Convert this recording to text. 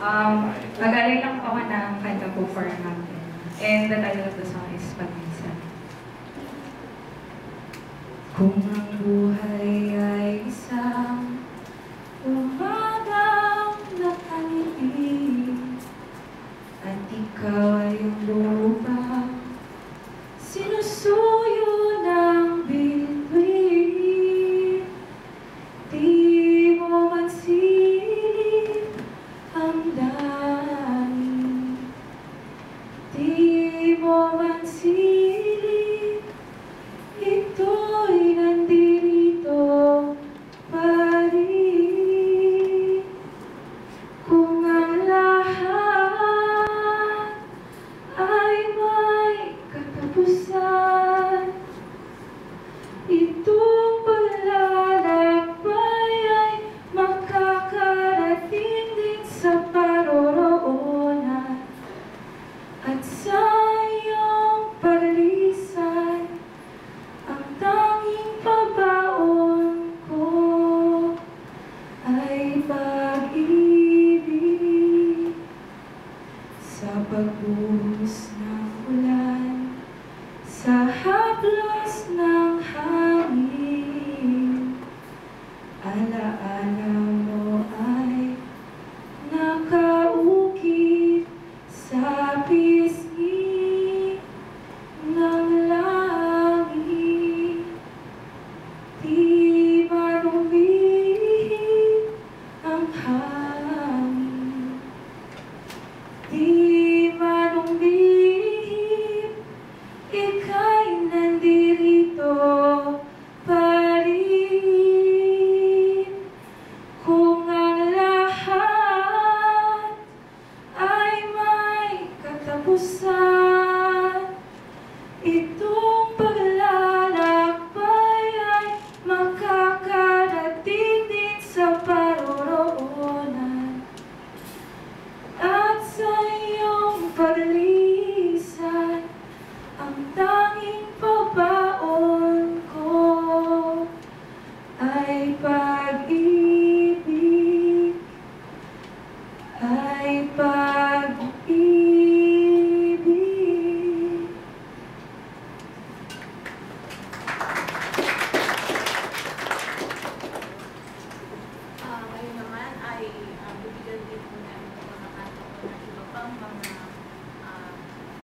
Mag-alay lang po ako ng kanta po for natin. And the title of the song is Pag-minsan. Kung ang buhay ay isang umagang nakangiti at ikaw ay ang lupa sinusuyo ng bituin, di mo man silip ang dami, di mo man silip, ito'y nandito pa rin. Kung ang lahat ay may katapusan, itong paglalakbay ay makakarating din sa paroroonan. At sa iyong paglisan, ang tanging pabaon ko ay pag-ibig. Sa pagbuhos ng ulan, sa haplos ng hangin, alaala mo ay nakaukit sa pisngi ng langit. Di man umihip ang hangin, di man umihip, ika'y nandito pa rin. Kung ang lahat ay may katapusan,